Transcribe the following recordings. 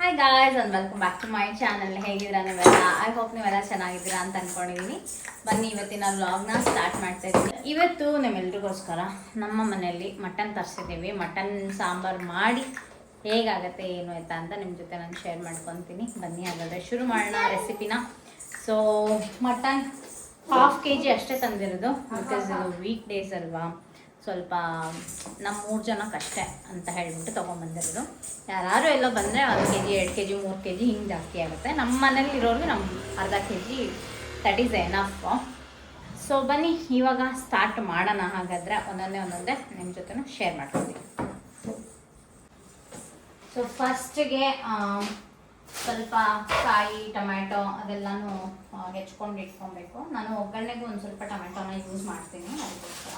Hi guys and welcome back to my channel. ಹೇಗಿದ್ದೀರಾ ನೀವೆಲ್ಲ? I hope ನೀವೆಲ್ಲ ಚೆನ್ನಾಗಿದ್ದೀರಾ ಅಂತ ಅಂದ್ಕೊಂಡಿದ್ದೀನಿ. ಬನ್ನಿ ಇವತ್ತಿನ ವ್ಲಾಗ್ನ ಸ್ಟಾರ್ಟ್ ಮಾಡ್ತಾ ಇದ್ದೀನಿ. ಇವತ್ತು ನಿಮ್ಮೆಲ್ರಿಗೋಸ್ಕರ ನಮ್ಮ ಮನೆಯಲ್ಲಿ ಮಟನ್ ತರಿಸಿದ್ದೀವಿ. ಮಟನ್ ಸಾಂಬಾರು ಮಾಡಿ ಹೇಗಾಗತ್ತೆ ಏನು ಆಯ್ತಾ ಅಂತ ನಿಮ್ಮ ಜೊತೆ ನಾನು ಶೇರ್ ಮಾಡ್ಕೊತೀನಿ. ಬನ್ನಿ ಹಾಗಾದರೆ ಶುರು ಮಾಡೋಣ ರೆಸಿಪಿನ. ಸೊ ಮಟನ್ ಹಾಫ್ kg ಅಷ್ಟೇ ತಂದಿರೋದು, ಬಿಕಾಸ್ ಇದು ವೀಕ್ ಡೇಸ್ ಅಲ್ವಾ, ಸ್ವಲ್ಪ ನಮ್ಮ 3 ಜನಕ್ಕಷ್ಟೇ ಅಂತ ಹೇಳ್ಬಿಟ್ಟು ತೊಗೊಂಬಂದಿರೋದು. ಯಾರು ಎಲ್ಲ ಬಂದರೆ 1 kg 2 kg 3 kg ಹಿಂಗೆ ಜಾಸ್ತಿ ಆಗುತ್ತೆ. ನಮ್ಮ ಮನೇಲಿ ಇರೋರಿಗೆ ನಮ್ಮ ಅರ್ಧ kg that is enough. So ಬನ್ನಿ ಇವಾಗ ಸ್ಟಾರ್ಟ್ ಮಾಡೋಣ. ಹಾಗಾದರೆ ಒಂದೊಂದೇ ನಿಮ್ಮ ಜೊತೆ ಶೇರ್ ಮಾಡ್ಕೊತೀನಿ. ಸೊ ಫಸ್ಟಿಗೆ ಸ್ವಲ್ಪ ಕಾಯಿ ಟೊಮ್ಯಾಟೊ ಅದೆಲ್ಲನೂ ಹೆಚ್ಕೊಂಡು ಇಟ್ಕೊಬೇಕು. ನಾನು ಒಗ್ಗರಣೆಗೂ ಒಂದು ಸ್ವಲ್ಪ ಟೊಮ್ಯಾಟೊನ ಯೂಸ್ ಮಾಡ್ತೀನಿ ಅದಕ್ಕೋಸ್ಕರ.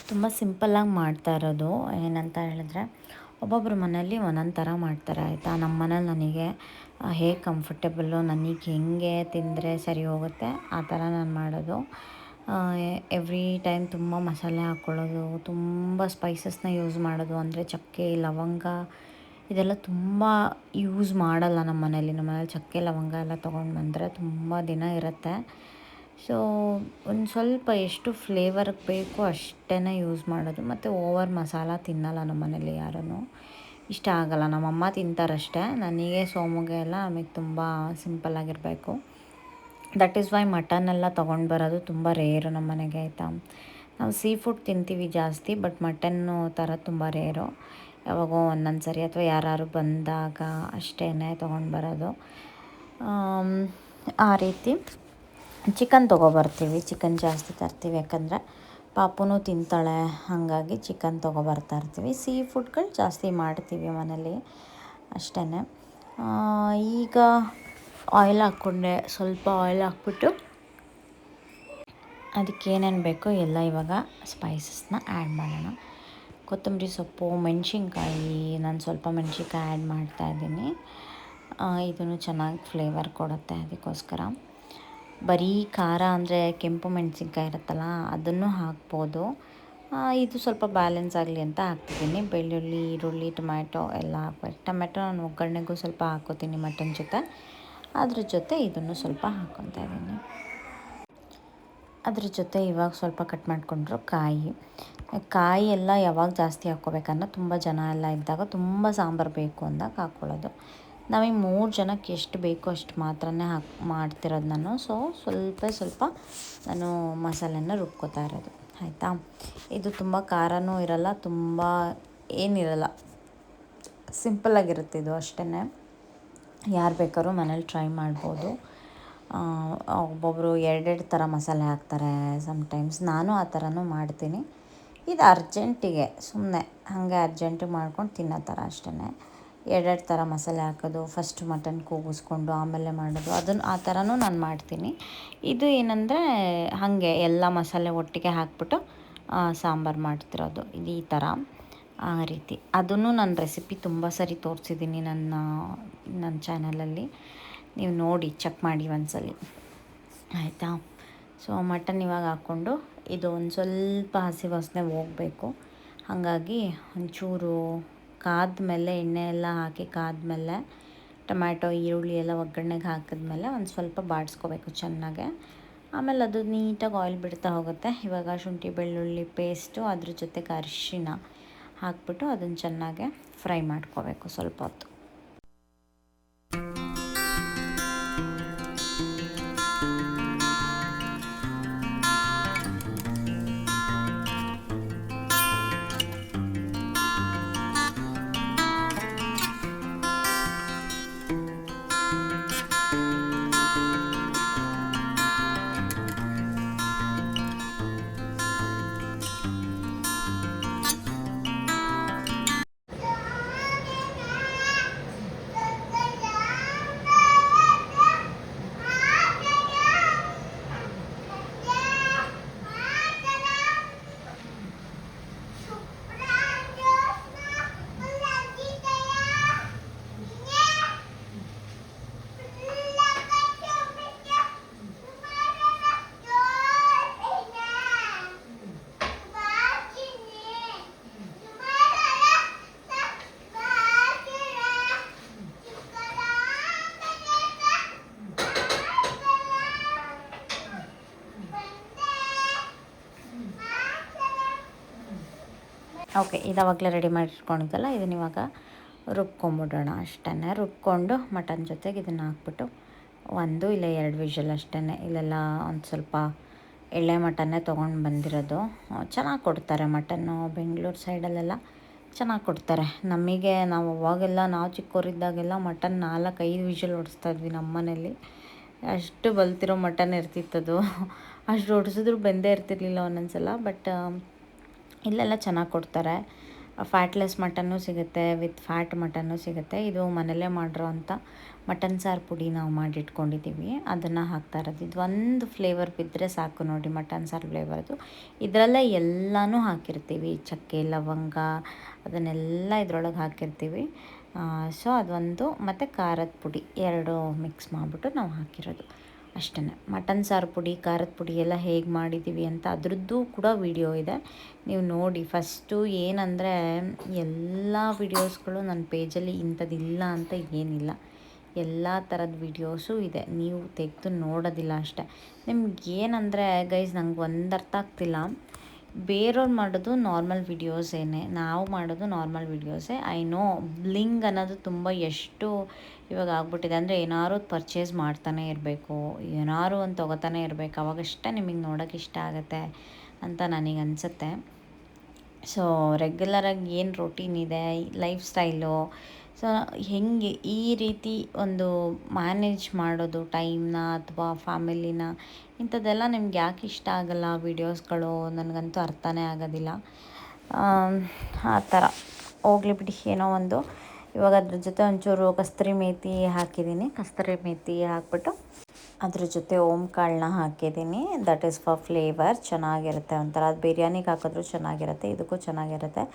ತುಂಬ ಸಿಂಪಲ್ಲಾಗಿ ಮಾಡ್ತಾ ಇರೋದು. ಏನಂತ ಹೇಳಿದ್ರೆ ಒಬ್ಬೊಬ್ಬರು ಮನೇಲಿ ಒಂದೊಂದು ಥರ ಮಾಡ್ತಾರೆ ಆಯಿತಾ. ನಮ್ಮ ಮನೇಲಿ ನನಗೆ ಹೇಗೆ ಕಂಫರ್ಟೇಬಲ್ಲು, ನನಗೆ ಹೆಂಗೆ ತಿಂದರೆ ಸರಿ ಹೋಗುತ್ತೆ ಆ ಥರ ನಾನು ಮಾಡೋದು. ಎವ್ರಿ ಟೈಮ್ ತುಂಬ ಮಸಾಲೆ ಹಾಕ್ಕೊಳ್ಳೋದು, ತುಂಬ ಸ್ಪೈಸಸ್ನ ಯೂಸ್ ಮಾಡೋದು, ಅಂದರೆ ಚಕ್ಕೆ ಲವಂಗ ಇದೆಲ್ಲ ತುಂಬ ಯೂಸ್ ಮಾಡಲ್ಲ ನಮ್ಮ ಮನೇಲಿ. ನಮ್ಮ ಮನೇಲಿ ಚಕ್ಕೆ ಲವಂಗ ಎಲ್ಲ ತೊಗೊಂಡು ಬಂದರೆ ತುಂಬ ದಿನ ಇರುತ್ತೆ. ಸೊ ಒಂದು ಸ್ವಲ್ಪ ಎಷ್ಟು ಫ್ಲೇವರ್ಗೆ ಬೇಕು ಅಷ್ಟೇ ಯೂಸ್ ಮಾಡೋದು. ಮತ್ತು ಓವರ್ ಮಸಾಲ ತಿನ್ನಲ್ಲ ನಮ್ಮ ಮನೇಲಿ ಯಾರೂ, ಇಷ್ಟ ಆಗಲ್ಲ. ನಮ್ಮಮ್ಮ ತಿಂತಾರಷ್ಟೇ. ನನಗೆ ಸೋಮುಗೆ ಎಲ್ಲ ನಮಗೆ ತುಂಬ ಸಿಂಪಲ್ಲಾಗಿರಬೇಕು. ದಟ್ ಈಸ್ ವೈ ಮಟನ್ನೆಲ್ಲ ತೊಗೊಂಡು ಬರೋದು ತುಂಬ ರೇರು ನಮ್ಮ ಮನೆಗೆ ಆಯಿತಾ. ನಾವು ಸೀ ಫುಡ್ ತಿಂತೀವಿ ಜಾಸ್ತಿ, ಬಟ್ ಮಟನ್ನು ಥರ ತುಂಬ ರೇರು. ಯಾವಾಗೋ ಒಂದೊಂದು ಸರಿ ಅಥವಾ ಯಾರು ಬಂದಾಗ ಅಷ್ಟೇ ತೊಗೊಂಡು ಬರೋದು. ಆ ರೀತಿ ಚಿಕನ್ ತೊಗೊಬರ್ತೀವಿ. ಚಿಕನ್ ಜಾಸ್ತಿ ತರ್ತೀವಿ, ಯಾಕಂದರೆ ಪಾಪುನೂ ತಿಂತಾಳೆ, ಹಾಗಾಗಿ ಚಿಕನ್ ತೊಗೊಬರ್ತಾಯಿರ್ತೀವಿ. ಸೀ ಫುಡ್ಗಳು ಜಾಸ್ತಿ ಮಾಡ್ತೀವಿ ಮನೇಲಿ ಅಷ್ಟೇ. ಈಗ ಆಯಿಲ್ ಹಾಕ್ಕೊಂಡೆ, ಸ್ವಲ್ಪ ಆಯಿಲ್ ಹಾಕ್ಬಿಟ್ಟು ಅದಕ್ಕೆ ಏನೇನು ಬೇಕೋ ಎಲ್ಲ ಇವಾಗ ಸ್ಪೈಸಸ್ನ ಆ್ಯಡ್ ಮಾಡೋಣ. ಕೊತ್ತಂಬರಿ ಸೊಪ್ಪು, ಮೆಣಸಿನ್ಕಾಯಿ, ನಾನು ಸ್ವಲ್ಪ ಮೆಣಸಿನ್ಕಾಯಿ ಆ್ಯಡ್ ಮಾಡ್ತಾಯಿದ್ದೀನಿ. ಇದನ್ನು ಚೆನ್ನಾಗಿ ಫ್ಲೇವರ್ ಕೊಡುತ್ತೆ, ಅದಕ್ಕೋಸ್ಕರ. ಬರೀ ಖಾರ ಅಂದರೆ ಕೆಂಪು ಮೆಣಸಿನ್ಕಾಯಿ ಇರುತ್ತಲ್ಲ ಅದನ್ನು ಹಾಕ್ಬೋದು. ಇದು ಸ್ವಲ್ಪ ಬ್ಯಾಲೆನ್ಸ್ ಆಗಲಿ ಅಂತ ಹಾಕ್ತಿದ್ದೀನಿ. ಬೆಳ್ಳುಳ್ಳಿ, ಈರುಳ್ಳಿ, ಟೊಮ್ಯಾಟೊ ಎಲ್ಲ ಹಾಕ್ಬೇಕು. ಟೊಮ್ಯಾಟೊ ನಾನು ಒಗ್ಗರಣೆಗೂ ಸ್ವಲ್ಪ ಹಾಕ್ಕೋತೀನಿ ಮಟನ್ ಜೊತೆ. ಅದ್ರ ಜೊತೆ ಇದನ್ನು ಸ್ವಲ್ಪ ಹಾಕ್ಕೊತಾ ಇದ್ದೀನಿ. ಅದ್ರ ಜೊತೆ ಇವಾಗ ಸ್ವಲ್ಪ ಕಟ್ ಮಾಡಿಕೊಂಡ್ರು ಕಾಯಿ ಎಲ್ಲ ಯಾವಾಗ ಜಾಸ್ತಿ ಹಾಕ್ಕೋಬೇಕನ್ನೋ, ತುಂಬ ಜನ ಎಲ್ಲ ಇದ್ದಾಗ, ತುಂಬ ಸಾಂಬಾರು ಬೇಕು ಅಂದಾಗ ಹಾಕ್ಕೊಳ್ಳೋದು. ನಮಗೆ 3 ಜನಕ್ಕೆ ಎಷ್ಟು ಬೇಕೋ ಅಷ್ಟು ಮಾತ್ರನೇ ಮಾಡ್ತಿರೋದು ನಾನು. ಸೊ ಸ್ವಲ್ಪ ನಾನು ಮಸಾಲೆನ ರುಬ್ಕೋತಾ ಇರೋದು ಆಯಿತಾ. ಇದು ತುಂಬ ಖಾರನೂ ಇರಲ್ಲ, ತುಂಬ ಏನಿರಲ್ಲ, ಸಿಂಪಲ್ಲಾಗಿರುತ್ತೆ ಇದು ಅಷ್ಟೇ. ಯಾರು ಬೇಕಾದ್ರೂ ಮನೇಲಿ ಟ್ರೈ ಮಾಡ್ಬೋದು. ಒಬ್ಬೊಬ್ಬರು 2 ಥರ ಮಸಾಲೆ ಹಾಕ್ತಾರೆ ಸಮ್ಟೈಮ್ಸ್. ನಾನು ಆ ಥರನೂ ಮಾಡ್ತೀನಿ. ಇದು ಅರ್ಜೆಂಟಿಗೆ ಸುಮ್ಮನೆ ಹಾಗೆ ಅರ್ಜೆಂಟಿಗೆ ಮಾಡ್ಕೊಂಡು ತಿನ್ನೋ ಥರ ಅಷ್ಟೇ. 2 ಥರ ಮಸಾಲೆ ಹಾಕೋದು, ಫಸ್ಟ್ ಮಟನ್ ಕೂಗಿಸ್ಕೊಂಡು ಆಮೇಲೆ ಮಾಡೋದು, ಅದನ್ನು ಆ ಥರನೂ ನಾನು ಮಾಡ್ತೀನಿ. ಇದು ಏನಂದರೆ ಹಾಗೆ ಎಲ್ಲ ಮಸಾಲೆ ಒಟ್ಟಿಗೆ ಹಾಕ್ಬಿಟ್ಟು ಸಾಂಬಾರು ಮಾಡ್ತಿರೋದು, ಇದು ಈ ಥರ ಆ ರೀತಿ. ಅದನ್ನು ನನ್ನ ರೆಸಿಪಿ ತುಂಬ ಸರಿ ತೋರಿಸಿದ್ದೀನಿ ನನ್ನ ಚಾನಲಲ್ಲಿ. ನೀವು ನೋಡಿ ಚೆಕ್ ಮಾಡಿ ಒಂದ್ಸಲಿ ಆಯಿತಾ. ಸೊ ಮಟನ್ ಇವಾಗ ಹಾಕ್ಕೊಂಡು ಇದು ಒಂದು ಸ್ವಲ್ಪ ಹಸಿ ವಾಸನೆ ಹೋಗಬೇಕು. ಹಾಗಾಗಿ ಒಂಚೂರು ಕಾದ್ಮೇಲೆ, ಎಣ್ಣೆ ಎಲ್ಲ ಹಾಕಿ ಕಾದ್ಮೇಲೆ, ಟೊಮ್ಯಾಟೊ ಈರುಳ್ಳಿ ಎಲ್ಲ ಒಗ್ಗರಣೆಗೆ ಹಾಕಿದ್ಮೇಲೆ ಒಂದು ಸ್ವಲ್ಪ ಬಾಡಿಸ್ಕೋಬೇಕು ಚೆನ್ನಾಗೆ. ಆಮೇಲೆ ಅದು ನೀಟಾಗಿ ಆಯಿಲ್ ಬಿಡ್ತಾ ಹೋಗುತ್ತೆ. ಇವಾಗ ಶುಂಠಿ ಬೆಳ್ಳುಳ್ಳಿ ಪೇಸ್ಟು, ಅದ್ರ ಜೊತೆಗೆ ಅರಿಶಿಣ ಹಾಕ್ಬಿಟ್ಟು ಅದನ್ನು ಚೆನ್ನಾಗೆ ಫ್ರೈ ಮಾಡ್ಕೋಬೇಕು ಸ್ವಲ್ಪ ಹೊತ್ತು. ಓಕೆ, ಇದಾವಾಗಲೇ ರೆಡಿ ಮಾಡಿಟ್ಕೊಂಡಿದ್ದಲ್ಲ, ಇದನ್ನ ಇವಾಗ ರುಬ್ಕೊಂಬಿಡೋಣ ಅಷ್ಟೇ. ರುಬ್ಕೊಂಡು ಮಟನ್ ಜೊತೆಗೆ ಇದನ್ನು ಹಾಕ್ಬಿಟ್ಟು 1 ಇಲ್ಲ 2 ವಿಷಲ್ ಅಷ್ಟೇ. ಇಲ್ಲೆಲ್ಲ ಒಂದು ಸ್ವಲ್ಪ ಎಳೆ ಮಟನ್ನೇ ತೊಗೊಂಡು ಬಂದಿರೋದು. ಚೆನ್ನಾಗಿ ಕೊಡ್ತಾರೆ ಮಟನ್ನು, ಬೆಂಗಳೂರು ಸೈಡಲ್ಲೆಲ್ಲ ಚೆನ್ನಾಗಿ ಕೊಡ್ತಾರೆ. ನಮಗೆ ನಾವು ಅವಾಗೆಲ್ಲ ನಾವು ಚಿಕ್ಕವರಿದ್ದಾಗೆಲ್ಲ ಮಟನ್ 4-5 ವಿಷಲ್ ಹೊಡಿಸ್ತಾಯಿದ್ವಿ ನಮ್ಮ ಮನೇಲಿ. ಅಷ್ಟು ಬಲ್ತಿರೋ ಮಟನ್ ಇರ್ತಿತ್ತದು. ಅಷ್ಟು ಹೊಡ್ಸಿದ್ರು ಬೆಂದೇ ಇರ್ತಿರ್ಲಿಲ್ಲ ಒಂದೊಂದು ಸಲ. ಬಟ್ ಇಲ್ಲೆಲ್ಲ ಚೆನ್ನಾಗಿ ಕೊಡ್ತಾರೆ. ಫ್ಯಾಟ್ಲೆಸ್ ಮಟನ್ನು ಸಿಗುತ್ತೆ, ವಿತ್ ಫ್ಯಾಟ್ ಮಟನ್ನು ಸಿಗುತ್ತೆ. ಇದು ಮನೆಯಲ್ಲೇ ಮಾಡಿರೋ ಅಂಥ ಮಟನ್ ಸಾರು ಪುಡಿ ನಾವು ಮಾಡಿಟ್ಕೊಂಡಿದ್ದೀವಿ, ಅದನ್ನು ಹಾಕ್ತಾ ಇರೋದು. ಇದು ಒಂದು ಫ್ಲೇವರ್ ಬಿದ್ದರೆ ಸಾಕು ನೋಡಿ, ಮಟನ್ ಸಾರು ಫ್ಲೇವರ್ದು. ಇದರಲ್ಲೇ ಎಲ್ಲನೂ ಹಾಕಿರ್ತೀವಿ, ಚಕ್ಕೆ ಲವಂಗ ಅದನ್ನೆಲ್ಲ ಇದ್ರೊಳಗೆ ಹಾಕಿರ್ತೀವಿ. ಸೊ ಅದೊಂದು, ಮತ್ತು ಖಾರದ ಪುಡಿ 2 ಮಿಕ್ಸ್ ಮಾಡಿಬಿಟ್ಟು ನಾವು ಹಾಕಿರೋದು ಅಷ್ಟೇ. ಮಟನ್ ಸಾರು ಪುಡಿ, ಖಾರದ ಪುಡಿ ಎಲ್ಲ ಹೇಗೆ ಮಾಡಿದ್ದೀವಿ ಅಂತ ಅದ್ರದ್ದು ಕೂಡ ವಿಡಿಯೋ ಇದೆ, ನೀವು ನೋಡಿ. ಫಸ್ಟು ಏನಂದರೆ ಎಲ್ಲ ವಿಡಿಯೋಸ್ಗಳು ನನ್ನ ಪೇಜಲ್ಲಿ ಇಂಥದ್ದಿಲ್ಲ ಅಂತ ಏನಿಲ್ಲ, ಎಲ್ಲ ಥರದ ವಿಡಿಯೋಸು ಇದೆ, ನೀವು ತೆಗೆದು ನೋಡೋದಿಲ್ಲ ಅಷ್ಟೇ. ನಿಮ್ಗೆ ಏನಂದರೆ ಗೈಸ್, ನಂಗೆ ಒಂದು ಅರ್ಥ ಆಗ್ತಿಲ್ಲ, ಬೇರೆಯವ್ರು ಮಾಡೋದು ನಾರ್ಮಲ್ ವಿಡಿಯೋಸೇನೆ, ನಾವು ಮಾಡೋದು ನಾರ್ಮಲ್ ವಿಡಿಯೋಸೇ. ಐ ನೋ ಬ್ಲಿಂಗ್ ಅನ್ನೋದು ತುಂಬ ಎಷ್ಟು ಇವಾಗ ಆಗ್ಬಿಟ್ಟಿದೆ ಅಂದರೆ, ಏನಾದ್ರು ಪರ್ಚೇಸ್ ಮಾಡ್ತಾನೆ ಇರಬೇಕು, ಏನಾದ್ರು ಒಂದು ತೊಗೋತಾನೆ ಇರಬೇಕು, ಅವಾಗಷ್ಟೇ ನಿಮಗೆ ನೋಡೋಕೆ ಇಷ್ಟ ಆಗುತ್ತೆ ಅಂತ ನನಗೆ ಅನಿಸುತ್ತೆ. ಸೊ ರೆಗ್ಯುಲರಾಗಿ ಏನು ರೊಟೀನ್ ಇದೆ, ಲೈಫ್ ಸ್ಟೈಲು, ಸೊ ಹೆಂಗೆ ಈ ರೀತಿ ಒಂದು ಮ್ಯಾನೇಜ್ ಮಾಡೋದು ಟೈಮ್ನ ಅಥವಾ ಫ್ಯಾಮಿಲಿನ, ಇಂಥದ್ದೆಲ್ಲ ನಿಮ್ಗೆ ಯಾಕೆ ಇಷ್ಟ ಆಗಲ್ಲ ವೀಡಿಯೋಸ್ಗಳು, ನನಗಂತೂ ಅರ್ಥನೇ ಆಗೋದಿಲ್ಲ. ಆ ಥರ ಹೋಗ್ಲಿ ಬಿಡಿ, ಏನೋ ಒಂದು. ಇವಾಗ ಅದ್ರ ಜೊತೆ ಒಂಚೂರು ಕಸ್ತೂರಿ ಮೇಥಿ ಹಾಕಿದ್ದೀನಿ. ಕಸ್ತೂರಿ ಮೇಥಿ ಹಾಕ್ಬಿಟ್ಟು ಅದ್ರ ಜೊತೆ ಕಾಳನ್ನ ಹಾಕಿದ್ದೀನಿ. ದಟ್ ಈಸ್ ಫಾರ್ ಫ್ಲೇವರ್, ಚೆನ್ನಾಗಿರುತ್ತೆ ಒಂಥರ. ಅದು ಬಿರಿಯಾನಿಗೆ ಹಾಕಿದ್ರೂ ಚೆನ್ನಾಗಿರುತ್ತೆ, ಇದಕ್ಕೂ ಚೆನ್ನಾಗಿರುತ್ತೆ.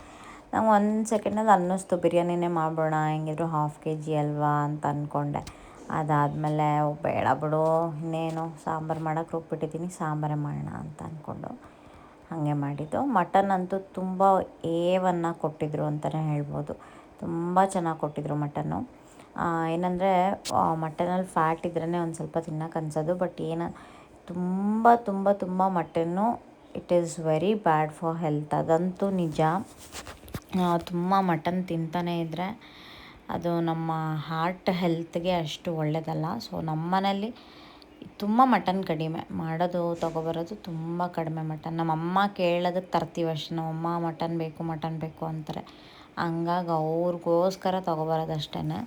ನಂಗೆ ಒಂದು ಸೆಕೆಂಡಲ್ಲಿ ಅನ್ನಿಸ್ತು ಬಿರಿಯಾನಿನೇ ಮಾಡೋಣ, ಹೆಂಗಿದ್ರು 1/2 kg ಅಲ್ವಾ ಅಂತ ಅಂದ್ಕೊಂಡೆ. ಅದಾದಮೇಲೆ ಬೇಡ ಬಿಡು, ಇನ್ನೇನು ಸಾಂಬಾರು ಮಾಡೋಕ್ಕೆ ರುಬ್ಬಿಟ್ಟಿದ್ದೀನಿ, ಸಾಂಬಾರೇ ಮಾಡೋಣ ಅಂತ ಅಂದ್ಕೊಂಡು ಹಾಗೆ ಮಾಡಿದ್ದು. ಮಟನ್ ಅಂತೂ ತುಂಬ ಏವನ್ನು ಕೊಟ್ಟಿದ್ರು ಅಂತಲೇ ಹೇಳ್ಬೋದು, ತುಂಬ ಚೆನ್ನಾಗಿ ಕೊಟ್ಟಿದ್ರು ಮಟನ್ನು. ಏನಂದರೆ ಮಟನಲ್ಲಿ ಫ್ಯಾಟ್ ಇದ್ರೇ ಒಂದು ಸ್ವಲ್ಪ ತಿನ್ನೋಕೆ ಅನ್ಸೋದು. ಬಟ್ ತುಂಬ ತುಂಬ ತುಂಬ mutton it is very bad for health, ಅದಂತೂ ನಿಜ. ತುಂಬ ಮಟನ್ ತಿಂತಾನೇ ಇದ್ದರೆ ಅದು ನಮ್ಮ ಹಾರ್ಟ್ ಹೆಲ್ತ್ಗೆ ಅಷ್ಟು ಒಳ್ಳೆಯದಲ್ಲ. ಸೊ ನಮ್ಮ ಮನೇಲಿ ತುಂಬ ಮಟನ್ ಕಡಿಮೆ ಮಾಡೋದು, ತೊಗೊಬರೋದು ತುಂಬ ಕಡಿಮೆ ಮಟನ್. ನಮ್ಮಮ್ಮ ಕೇಳೋದಕ್ಕೆ ತರ್ತೀವಿ ಅಷ್ಟೇ. ನಮ್ಮಮ್ಮ ಮಟನ್ ಬೇಕು ಅಂತಾರೆ, ಹಂಗಾಗಿ ಅವ್ರಿಗೋಸ್ಕರ ತೊಗೊಬರೋದು ಅಷ್ಟೇ.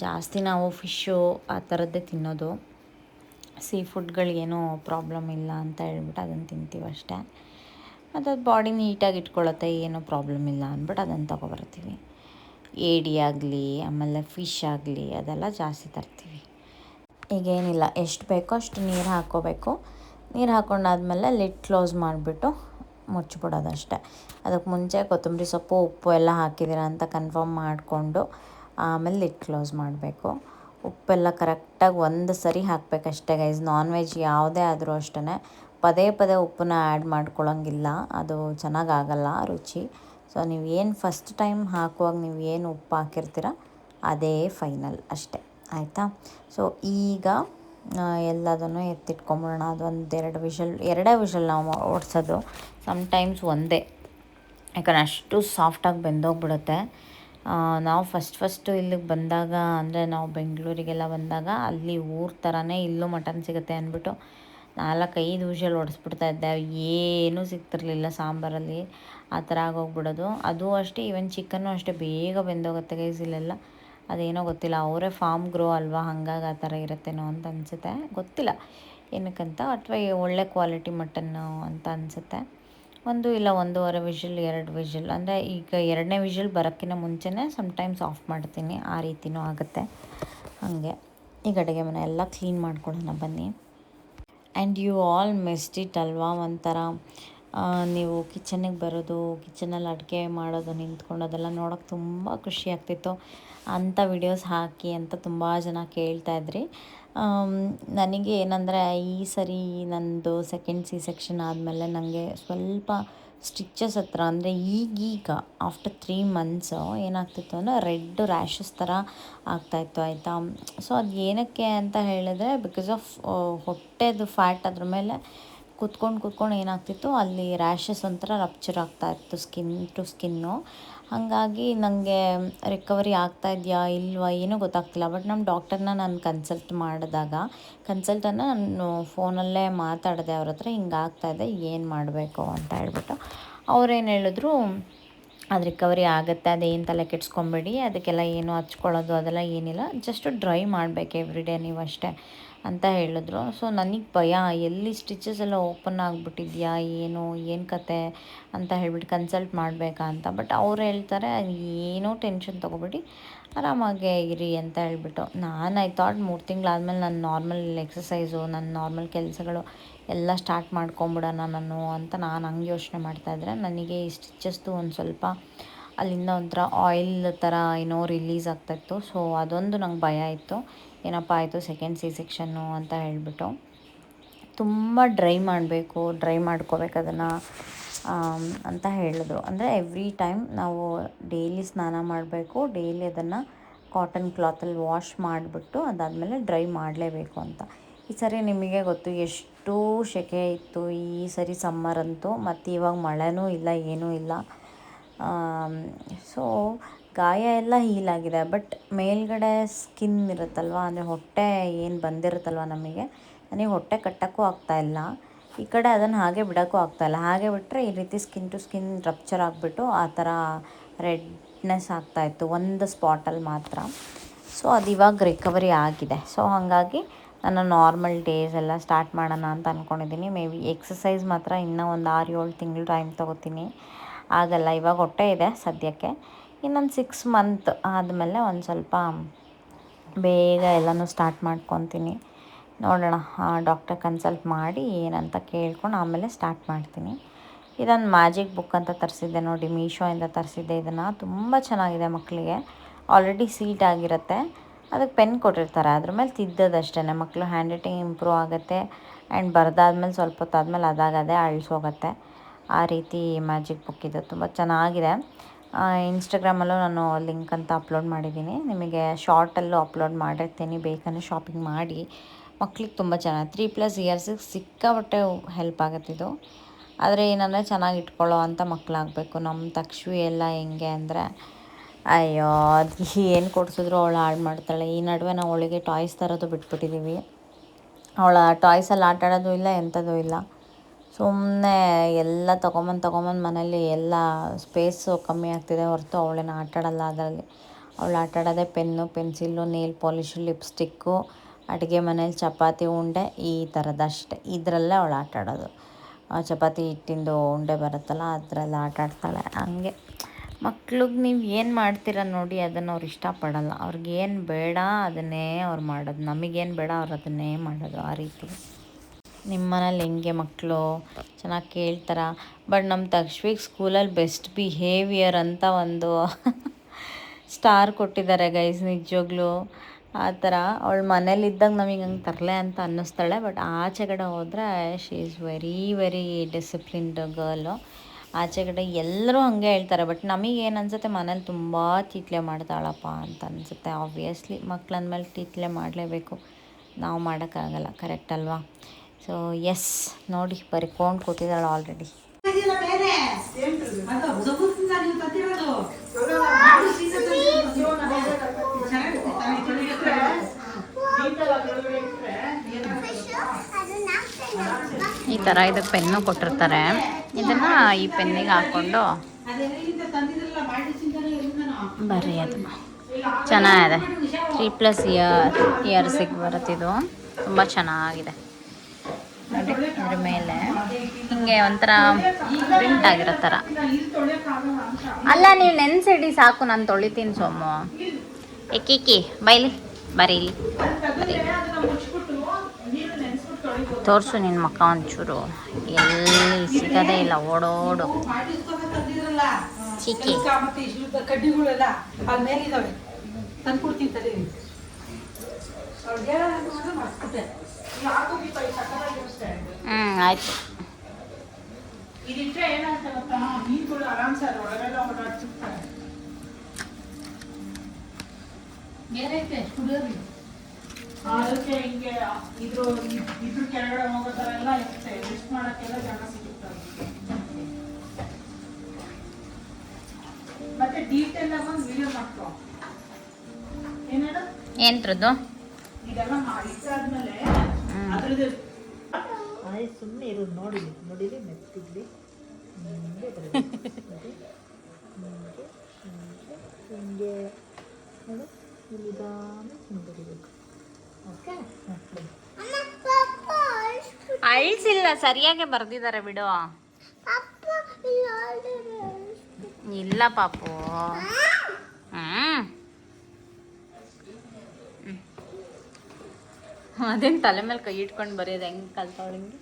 ಜಾಸ್ತಿ ನಾವು ಫಿಶ್ಶು ಆ ಥರದ್ದೇ ತಿನ್ನೋದು. ಸೀ ಫುಡ್ಗಳಿಗೇನೂ ಪ್ರಾಬ್ಲಮ್ ಇಲ್ಲ ಅಂತ ಹೇಳ್ಬಿಟ್ಟು ಅದನ್ನು ತಿಂತೀವಿ ಅಷ್ಟೇ. ಮತ್ತು ಅದು ಬಾಡಿ ನೀಟಾಗಿ ಇಟ್ಕೊಳ್ಳುತ್ತೆ, ಏನೂ ಪ್ರಾಬ್ಲಮ್ ಇಲ್ಲ ಅಂದ್ಬಿಟ್ಟು ಅದನ್ನು ತೊಗೊಬರ್ತೀವಿ. ಏಡಿ ಆಗಲಿ, ಆಮೇಲೆ ಫಿಶ್ ಆಗಲಿ, ಅದೆಲ್ಲ ಜಾಸ್ತಿ ತರ್ತೀವಿ. ಈಗೇನಿಲ್ಲ, ಎಷ್ಟು ಬೇಕೋ ಅಷ್ಟು ನೀರು ಹಾಕ್ಕೋಬೇಕು. ನೀರು ಹಾಕ್ಕೊಂಡಾದ್ಮೇಲೆ ಲಿಡ್ ಕ್ಲೋಸ್ ಮಾಡಿಬಿಟ್ಟು ಮುಚ್ಚಿಬಿಡೋದಷ್ಟೆ. ಅದಕ್ಕೆ ಮುಂಚೆ ಕೊತ್ತಂಬರಿ ಸೊಪ್ಪು, ಉಪ್ಪು ಎಲ್ಲ ಹಾಕಿದ್ದೀರ ಅಂತ ಕನ್ಫರ್ಮ್ ಮಾಡಿಕೊಂಡು ಆಮೇಲೆ ಲಿಡ್ ಕ್ಲೋಸ್ ಮಾಡಬೇಕು. ಉಪ್ಪೆಲ್ಲ ಕರೆಕ್ಟಾಗಿ ಒಂದು ಸರಿ ಹಾಕಬೇಕಷ್ಟೇ ಗೈಸ್. ನಾನ್ ವೆಜ್ ಯಾವುದೇ ಆದರೂ ಅಷ್ಟೇ, ಪದೇ ಪದೇ ಉಪ್ಪನ್ನ ಆ್ಯಡ್ ಮಾಡ್ಕೊಳ್ಳೋಂಗಿಲ್ಲ, ಅದು ಚೆನ್ನಾಗಾಗಲ್ಲ ರುಚಿ. ಸೊ ನೀವು ಏನು ಫಸ್ಟ್ ಟೈಮ್ ಹಾಕುವಾಗ ನೀವು ಏನು ಉಪ್ಪು ಹಾಕಿರ್ತೀರ ಅದೇ ಫೈನಲ್ ಅಷ್ಟೇ, ಆಯಿತಾ. ಸೊ ಈಗ ಎಲ್ಲದನ್ನು ಎತ್ತಿಟ್ಕೊಂಬಿಡೋಣ. ಅದೊಂದು 2 ವಿಷಲ್ ನಾವು ಓಡಿಸೋದು, ಸಮ್ಟೈಮ್ಸ್ ಒಂದೇ, ಯಾಕಂದರೆ ಅಷ್ಟು ಸಾಫ್ಟಾಗಿ ಬೆಂದೋಗ್ಬಿಡುತ್ತೆ. ನಾವು ಫಸ್ಟು ಇಲ್ಲಿಗೆ ಬಂದಾಗ, ಅಂದರೆ ನಾವು ಬೆಂಗಳೂರಿಗೆಲ್ಲ ಬಂದಾಗ ಅಲ್ಲಿ ಊರ ಥರನೇ ಇಲ್ಲೂ ಮಟನ್ ಸಿಗುತ್ತೆ ಅಂದ್ಬಿಟ್ಟು 4-5 ವಿಷಲ್ ಹೊಡೆಸ್ಬಿಡ್ತಾಯಿದ್ದೆ. ಏನೂ ಸಿಗ್ತಿರ್ಲಿಲ್ಲ ಸಾಂಬಾರಲ್ಲಿ, ಆ ಥರ ಆಗೋಗ್ಬಿಡೋದು. ಅದು ಅಷ್ಟೇ, ಈವನ್ ಚಿಕನ್ನು ಅಷ್ಟೇ ಬೇಗ ಬೆಂದೋಗುತ್ತೆ ಗೈಸ್ ಇಲ್ಲೆಲ್ಲ. ಅದೇನೋ ಗೊತ್ತಿಲ್ಲ, ಅವರೇ ಫಾರ್ಮ್ ಗ್ರೋ ಅಲ್ವಾ, ಹಾಗಾಗಿ ಆ ಥರ ಇರುತ್ತೇನೋ ಅಂತ ಅನಿಸುತ್ತೆ, ಗೊತ್ತಿಲ್ಲ ಏನಕ್ಕಂತ. ಅಥವಾ ಒಳ್ಳೆ ಕ್ವಾಲಿಟಿ ಮಟನ್ನು ಅಂತ ಅನಿಸುತ್ತೆ. 1 ಇಲ್ಲ 1.5 ವಿಷಲ್, 2 ವಿಷಲ್, ಅಂದರೆ ಈಗ 2ನೇ ವಿಷಲ್ ಬರೋಕ್ಕಿಂತ ಮುಂಚೆನೇ ಸಮ್ಟೈಮ್ಸ್ ಆಫ್ ಮಾಡ್ತೀನಿ, ಆ ರೀತಿಯೂ ಆಗುತ್ತೆ. ಹಾಗೆ ಈಗ ಅಡುಗೆ ಮನೆ ಎಲ್ಲ ಕ್ಲೀನ್ ಮಾಡ್ಕೊಳ್ಳೋಣ ಬನ್ನಿ. And you all missed it ಅಲ್ವಾ, ಒಂಥರ ನೀವು ಕಿಚನಿಗೆ ಬರೋದು, ಕಿಚನಲ್ಲಿ ಅಡುಗೆ ಮಾಡೋದು, ನಿಂತ್ಕೊಂಡು ಅದೆಲ್ಲ ನೋಡೋಕೆ ತುಂಬ ಖುಷಿ ಆಗ್ತಿತ್ತು. ಅಂಥ ವಿಡಿಯೋಸ್ ಹಾಕಿ ಅಂತ ತುಂಬ ಜನ ಕೇಳ್ತಾಯಿದ್ರಿ. ನನಗೆ ಏನಂದರೆ ಈ ಸರಿ ನಂದು ಸೆಕೆಂಡ್ C-ಸೆಕ್ಷನ್ ಆದಮೇಲೆ ನನಗೆ ಸ್ವಲ್ಪ ಸ್ಟಿಚಸ್ ಹತ್ರ, ಅಂದರೆ ಈಗೀಗ ಆಫ್ಟರ್ 3 months ಏನಾಗ್ತಿತ್ತು ಅಂದರೆ ರೆಡ್ ರ್ಯಾಷಸ್ ಥರ ಆಗ್ತಾಯಿತ್ತು, ಆಯಿತಾ. ಸೊ ಅದು ಏನಕ್ಕೆ ಅಂತ ಹೇಳಿದ್ರೆ, ಬಿಕಾಸ್ ಆಫ್ ಹೊಟ್ಟೆದು ಫ್ಯಾಟ್ ಅದ್ರ ಮೇಲೆ ಕೂತ್ಕೊಂಡು ಏನಾಗ್ತಿತ್ತು, ಅಲ್ಲಿ ರ್ಯಾಷಸ್ ಒಂಥರ ರಪ್ಚರ್ ಆಗ್ತಾಯಿತ್ತು ಸ್ಕಿನ್ ಟು ಸ್ಕಿನ್ನು. ಹಾಗಾಗಿ ನನಗೆ ರಿಕವರಿ ಆಗ್ತಾ ಇದೆಯಾ ಇಲ್ವಾ ಏನೂ ಗೊತ್ತಾಗ್ತಿಲ್ಲ. ಬಟ್ ನಮ್ಮ ಡಾಕ್ಟರ್ನ ನಾನು ಕನ್ಸಲ್ಟನ್ನು ನಾನು ಫೋನಲ್ಲೇ ಮಾತಾಡಿದೆ ಅವ್ರ ಹತ್ರ, ಹಿಂಗಾಗ್ತಾಯಿದೆ ಏನು ಮಾಡಬೇಕು ಅಂತ ಹೇಳ್ಬಿಟ್ಟು. ಅವ್ರೇನು ಹೇಳಿದ್ರು, ಅದು ರಿಕವರಿ ಆಗುತ್ತೆ, ಅದೇನು ತಲೆ ಕೆಡಿಸ್ಕೊಬೇಡಿ, ಅದಕ್ಕೆಲ್ಲ ಏನು ಹಚ್ಕೊಳ್ಳೋದು ಅದೆಲ್ಲ ಏನಿಲ್ಲ, ಜಸ್ಟ್ ಡ್ರೈ ಮಾಡಬೇಕು ಎವ್ರಿಡೇ ನೀವು ಅಷ್ಟೇ ಅಂತ ಹೇಳಿದ್ರು. ಸೊ ನನಗೆ ಭಯ, ಎಲ್ಲಿ ಸ್ಟಿಚಸ್ ಎಲ್ಲ ಓಪನ್ ಆಗಿಬಿಟ್ಟಿದ್ಯಾ ಏನು ಕತೆ ಅಂತ ಹೇಳ್ಬಿಟ್ಟು ಕನ್ಸಲ್ಟ್ ಮಾಡಬೇಕಾ ಅಂತ. ಬಟ್ ಅವ್ರು ಹೇಳ್ತಾರೆ ಏನೂ ಟೆನ್ಷನ್ ತೊಗೋಬೇಡಿ, ಆರಾಮಾಗೆ ಇರಿ ಅಂತ ಹೇಳ್ಬಿಟ್ಟು. ಐ ಥಾಟ್ 3 ತಿಂಗಳಾದಮೇಲೆ ನಾನು ನಾರ್ಮಲ್ ಎಕ್ಸಸೈಸು, ನನ್ನ ನಾರ್ಮಲ್ ಕೆಲಸಗಳು ಎಲ್ಲ ಸ್ಟಾರ್ಟ್ ಮಾಡ್ಕೊಂಬಿಡೋಣ ನಾನು ಅಂತ ನಾನು ಹಂಗೆ ಯೋಚನೆ ಮಾಡ್ತಾಯಿದ್ರೆ, ನನಗೆ ಈ ಸ್ಟಿಚಸ್ದು ಒಂದು ಸ್ವಲ್ಪ ಅಲ್ಲಿಂದ ಒಂಥರ ಆಯಿಲ್ ಥರ ಏನೋ ರಿಲೀಸ್ ಆಗ್ತಾಯಿತ್ತು. ಸೊ ಅದೊಂದು ನಂಗೆ ಭಯ ಇತ್ತು, ಏನಪ್ಪ ಆಯಿತು ಸೆಕೆಂಡ್ ಸೆಕ್ಷನ್ನು ಅಂತ ಹೇಳ್ಬಿಟ್ಟು. ತುಂಬ ಡ್ರೈ ಮಾಡ್ಕೋಬೇಕು ಅದನ್ನು ಅಂತ ಹೇಳಿದ್ರು. ಅಂದರೆ ಎವ್ರಿ ಟೈಮ್ ನಾವು ಡೈಲಿ ಸ್ನಾನ ಮಾಡಬೇಕು, ಡೈಲಿ ಅದನ್ನು ಕಾಟನ್ ಕ್ಲಾತಲ್ಲಿ ವಾಶ್ ಮಾಡಿಬಿಟ್ಟು ಅದಾದಮೇಲೆ ಡ್ರೈ ಮಾಡಲೇಬೇಕು ಅಂತ. ಈ ಸರಿ ನಿಮಗೆ ಗೊತ್ತು ಎಷ್ಟು ಸೆಕೆ ಇತ್ತು ಈ ಸರಿ ಸಮ್ಮರಂತೂ, ಮತ್ತು ಇವಾಗ ಮಳೆನೂ ಇಲ್ಲ ಏನೂ ಇಲ್ಲ. ಸೊ ಗಾಯ ಎಲ್ಲ ಹೀಲಾಗಿದೆ, ಬಟ್ ಮೇಲ್ಗಡೆ ಸ್ಕಿನ್ ಇರುತ್ತಲ್ವ, ಅಂದರೆ ಹೊಟ್ಟೆ ಏನು ಬಂದಿರುತ್ತಲ್ವ ನನಗೆ ಹೊಟ್ಟೆ ಕಟ್ಟೋಕ್ಕೂ ಆಗ್ತಾಯಿಲ್ಲ. ಈ ಕಡೆ ಅದನ್ನು ಹಾಗೆ ಬಿಡೋಕ್ಕೂ ಆಗ್ತಾಯಿಲ್ಲ. ಹಾಗೆ ಬಿಟ್ಟರೆ ಈ ರೀತಿ ಸ್ಕಿನ್ ಟು ಸ್ಕಿನ್ ರಪ್ಚರ್ ಆಗಿಬಿಟ್ಟು ಆ ಥರ ರೆಡ್ನೆಸ್ ಆಗ್ತಾಯಿತ್ತು ಒಂದು ಸ್ಪಾಟಲ್ಲಿ ಮಾತ್ರ. ಸೊ ಅದು ಇವಾಗ ರಿಕವರಿ ಆಗಿದೆ. ಸೊ ಹಾಗಾಗಿ ನಾನು ನಾರ್ಮಲ್ ಡೇಸ್ ಎಲ್ಲ ಸ್ಟಾರ್ಟ್ ಮಾಡೋಣ ಅಂತ ಅಂದ್ಕೊಂಡಿದ್ದೀನಿ. ಮೇ ಬಿ ಎಕ್ಸಸೈಸ್ ಮಾತ್ರ ಇನ್ನೂ ಒಂದು 6-7 ತಿಂಗಳು ಟೈಮ್ ತೊಗೋತೀನಿ, ಆಗಲ್ಲ. ಇವಾಗ ಹೊಟ್ಟೆ ಇದೆ ಸದ್ಯಕ್ಕೆ, ಇನ್ನೊಂದು 6 ಮಂತ್ ಆದಮೇಲೆ ಒಂದು ಸ್ವಲ್ಪ ಬೇಗ ಎಲ್ಲನೂ ಸ್ಟಾರ್ಟ್ ಮಾಡ್ಕೊತೀನಿ. ನೋಡೋಣ, ಡಾಕ್ಟರ್ ಕನ್ಸಲ್ಟ್ ಮಾಡಿ ಏನಂತ ಕೇಳ್ಕೊಂಡು ಆಮೇಲೆ ಸ್ಟಾರ್ಟ್ ಮಾಡ್ತೀನಿ. ಇದೊಂದು ಮ್ಯಾಜಿಕ್ ಬುಕ್ ಅಂತ ತರಿಸಿದ್ದೆ ನೋಡಿ, ಮೀಶೋಯಿಂದ ತರಿಸಿದ್ದೆ. ಇದನ್ನು ತುಂಬ ಚೆನ್ನಾಗಿದೆ. ಮಕ್ಕಳಿಗೆ ಆಲ್ರೆಡಿ ಸೀಟ್ ಆಗಿರುತ್ತೆ, ಅದಕ್ಕೆ ಪೆನ್ ಕೊಟ್ಟಿರ್ತಾರೆ, ಅದ್ರ ಮೇಲೆ ತಿದ್ದದಷ್ಟೇ. ಮಕ್ಕಳು ಹ್ಯಾಂಡ್ ರೈಟಿಂಗ್ ಇಂಪ್ರೂವ್ ಆಗುತ್ತೆ. ಆ್ಯಂಡ್ ಬರೆದಾದ್ಮೇಲೆ ಸ್ವಲ್ಪ ಹೊತ್ತಾದ್ಮೇಲೆ ಅದಾಗದೇ ಅಳಿಸೋಗುತ್ತೆ. ಆ ರೀತಿ ಮ್ಯಾಜಿಕ್ ಬುಕ್ ಇದು ತುಂಬ ಚೆನ್ನಾಗಿದೆ. ಇನ್ಸ್ಟಾಗ್ರಾಮಲ್ಲೂ ನಾನು ಲಿಂಕ್ ಅಂತ ಅಪ್ಲೋಡ್ ಮಾಡಿದ್ದೀನಿ, ನಿಮಗೆ ಶಾರ್ಟಲ್ಲೂ ಅಪ್ಲೋಡ್ ಮಾಡಿರ್ತೀನಿ, ಬೇಕಂದರೆ ಶಾಪಿಂಗ್ ಮಾಡಿ. ಮಕ್ಳಿಗೆ ತುಂಬ ಚೆನ್ನಾಗಿ 3+ ಇಯರ್ಸಿಗೆ ಸಿಕ್ಕಾಪಟ್ಟೆ ಹೆಲ್ಪ್ ಆಗುತ್ತಿದ್ದು. ಆದರೆ ಏನಂದರೆ ಚೆನ್ನಾಗಿ ಇಟ್ಕೊಳ್ಳೋ ಅಂಥ ಮಕ್ಕಳಾಗಬೇಕು. ನಮ್ಮ ತಕ್ಷವಿ ಎಲ್ಲ ಹೆಂಗೆ ಅಂದರೆ, ಅಯ್ಯೋ ಅದು ಏನು ಕೊಡಿಸಿದ್ರು ಅವಳು ಹಾಳು ಮಾಡ್ತಾಳೆ. ಈ ನಡುವೆ ನಾವು ಅವಳಿಗೆ ಟಾಯ್ಸ್ ತರೋದು ಬಿಟ್ಬಿಟ್ಟಿದ್ದೀವಿ. ಅವಳ ಟಾಯ್ಸಲ್ಲಿ ಆಟ ಆಡೋದು ಇಲ್ಲ, ಎಂಥದ್ದು ಇಲ್ಲ. ಸುಮ್ಮನೆ ಎಲ್ಲ ತೊಗೊಂಬಂದು ಮನೇಲಿ ಎಲ್ಲ ಸ್ಪೇಸು ಕಮ್ಮಿ ಆಗ್ತಿದೆ ಹೊರತು ಅವಳೇನು ಆಟಾಡಲ್ಲ. ಅದರಲ್ಲಿ ಅವಳು ಆಟಾಡೋದೇ pen, pencil, nail polish, lipstick, ಅಡುಗೆ ಮನೇಲಿ ಚಪಾತಿ ಉಂಡೆ ಈ ಥರದಷ್ಟೇ. ಇದರಲ್ಲೇ ಅವಳು ಆಟಾಡೋದು. ಚಪಾತಿ ಹಿಟ್ಟಿಂದು ಉಂಡೆ ಬರುತ್ತಲ್ಲ ಅದರಲ್ಲಿ ಆಟಾಡ್ತಾಳೆ. ಹಂಗೆ ಮಕ್ಳಿಗೆ ನೀವು ಏನು ಮಾಡ್ತೀರ ನೋಡಿ, ಅದನ್ನು ಅವ್ರು ಇಷ್ಟಪಡಲ್ಲ. ಅವ್ರಿಗೇನು ಬೇಡ ಅದನ್ನೇ ಅವ್ರು ಮಾಡೋದು, ನಮಗೇನು ಬೇಡ ಅವ್ರು ಅದನ್ನೇ ಮಾಡೋದು. ಆ ರೀತಿ ನಿಮ್ಮ ಮನೇಲಿ ಹೆಂಗೆ ಮಕ್ಕಳು ಚೆನ್ನಾಗಿ ಕೇಳ್ತಾರ? ಬಟ್ ನಮ್ಮ ತಕ್ಷವಿಗೆ ಸ್ಕೂಲಲ್ಲಿ ಬೆಸ್ಟ್ ಬಿಹೇವಿಯರ್ ಅಂತ ಒಂದು ಸ್ಟಾರ್ ಕೊಟ್ಟಿದ್ದಾರೆ ಗೈಸ್, ನಿಜವಾಗ್ಲೂ. ಆ ಥರ ಅವಳು ಮನೇಲಿದ್ದಾಗ ನಮಗೆ ಹಂಗೆ ತರಲೆ ಅಂತ ಅನ್ನಿಸ್ತಾಳೆ, ಬಟ್ ಆಚೆಗಡೆ ಹೋದರೆ she is very disciplined girl. ಆಚೆಗಡೆ ಎಲ್ಲರೂ ಹಾಗೆ ಹೇಳ್ತಾರೆ. ಬಟ್ ನಮಗೇನು ಅನಿಸುತ್ತೆ, ಮನೇಲಿ ತುಂಬ ತೀಟ್ಲೆ ಮಾಡ್ತಾಳಪ್ಪ ಅಂತ ಅನಿಸುತ್ತೆ. ಆಬ್ವಿಯಸ್ಲಿ ಮಕ್ಕಳಂದ್ಮೇಲೆ ತೀಟ್ಲೆ ಮಾಡಲೇಬೇಕು, ನಾವು ಮಾಡೋಕ್ಕಾಗಲ್ಲ, ಕರೆಕ್ಟ್ ಅಲ್ವಾ? ಸೊ ಎಸ್, ನೋಡಿ ಬರ್ಕೊಂಡು ಕೂತಿದ್ದಾಳೆ ಆಲ್ರೆಡಿ. ಈ ಥರ ಇದಕ್ಕೆ ಪೆನ್ನು ಕೊಟ್ಟಿರ್ತಾರೆ. ಇದನ್ನು ಈ ಪೆನ್ನಿಗೆ ಹಾಕ್ಕೊಂಡು ಬರೆಯೋದು. ಚೆನ್ನಾಗಿದೆ. 3+ ಇಯರ್ಸಿಗೆ ಬರುತ್ತಿದ್ದು, ತುಂಬ ಚೆನ್ನಾಗಿದೆ. ಇದ್ರ ಮೇಲೆ ಹಿಂಗೆ ಒಂಥರ ಪ್ರಿಂಟ್ ಆಗಿರೋ ಥರ. ಅಲ್ಲ, ನೀವು ನೆನ್ಸಿಡಿ ಸಾಕು, ನಾನು ತೊಳಿತೀನಿ ಸೋಮು. ಏಕೀಕಿ ಬೈಲಿ ಬರೀಲಿ ತೋರಿಸು ನಿನ್ನ ಮಕ್ಕ ಒಂಚೂರು. ಎಲ್ಲಿ ಸಿಗೋದೇ ಇಲ್ಲ, ಓಡೋಡು ಚಿಕ್ಕಿ. ಆಯ್ತು. ಅದಕ್ಕೆ ಹಿಂಗೆ ಇದ್ರ ಕೆಳಗಡೆ ಹೋಗೋ ಥರ ಎಲ್ಲ ಇರುತ್ತೆ. ಲಿಸ್ಟ್ ಮಾಡೋಕ್ಕೆಲ್ಲ ಜಾಗ ಸಿಗುತ್ತೆ. ಮತ್ತೆ ಡೀಟೇಲ್ ಆಗಿ ಒಂದು ವಿಡಿಯೋ ಮಾಡ್ಕೊ. ಏನೇನು ಏನ್ರದ್ದು ಇದೆಲ್ಲ ಇಟ್ಟಾದ್ಮೇಲೆ ಅದ್ರದ್ದು ಸುಮ್ಮನೆ ಇರೋದು ನೋಡಿಲಿ ಮೆತ್ತಿಗ್ಲಿ ಹಿಂಗೆ ಬರಬೇಕು. ಹಿಂಗೆ ನೋಡು, ಇಲ್ಲಿ ನಿಧಾನಕ್ಕೆ ಹಿಂಗೆ ಬರೀಬೇಕು. ಓಕೆ, ಅಳಿಸಿಲ್ಲ, ಸರಿಯಾಗಿ ಬರ್ದಿದ್ದಾರೆ ಬಿಡು. ಇಲ್ಲ ಪಾಪು. ಅದೇನು ತಲೆ ಮೇಲೆ ಕೈ ಇಟ್ಕೊಂಡು ಬರೆಯೋದು ಹೆಂಗೆ ಕಲ್ತವಳಿಂಗೆ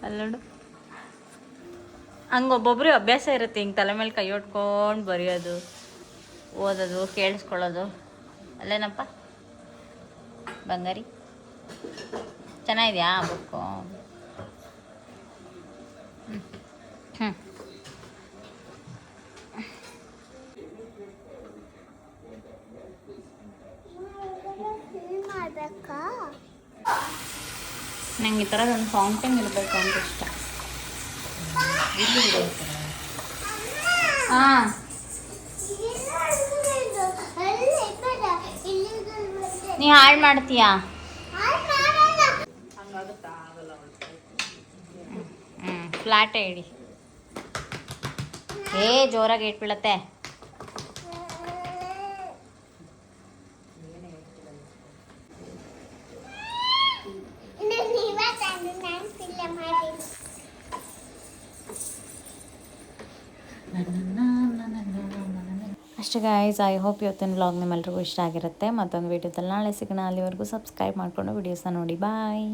ಅಲ್ಲೋಡು. ಹಂಗೆ ಒಬ್ಬೊಬ್ರಿಗೆ ಅಭ್ಯಾಸ ಇರುತ್ತೆ ಹಿಂಗೆ ತಲೆ ಮೇಲೆ ಕೈ ಹೊಟ್ಕೊಂಡು ಬರೆಯೋದು, ಓದೋದು, ಕೇಳಿಸ್ಕೊಳ್ಳೋದು. ಅಲ್ಲೇನಪ್ಪ ಬಂಗಾರಿ? ಚೆನ್ನಾಗಿದೆಯಾ ಬುಕ್ಕು? ಹ್ಞೂ ನಂಗೆ ಈ ಥರದ ಒಂದು ಫೌಂಟೇನ್ ಇರಬೇಕು ಅಂತ ಇಷ್ಟ. ಹಾಂ, ನೀ ಹಾಳು ಮಾಡ್ತೀಯಾ? ಫ್ಲಾಟೇ ಇಡಿ. ಜೋರಾಗಿ ಇಟ್ಬೀಳತ್ತೆ. ಅಷ್ಟೇ ಗೈಸ್, ಐ ಹೋಪ್ ಇವತ್ತಿನ ವ್ಲಾಗ್ ನಿಮ್ಮೆಲ್ರಿಗೂ ಇಷ್ಟ ಆಗಿರುತ್ತೆ. ಮತ್ತೊಂದು ವೀಡಿಯೋದಲ್ಲಿ ನಾಳೆ ಸಿಗೋಣ. ಅಲ್ಲಿವರೆಗೂ ಸಬ್ಸ್ಕ್ರೈಬ್ ಮಾಡಿಕೊಂಡು ವೀಡಿಯೋಸ್ನ ನೋಡಿ. ಬಾಯ್.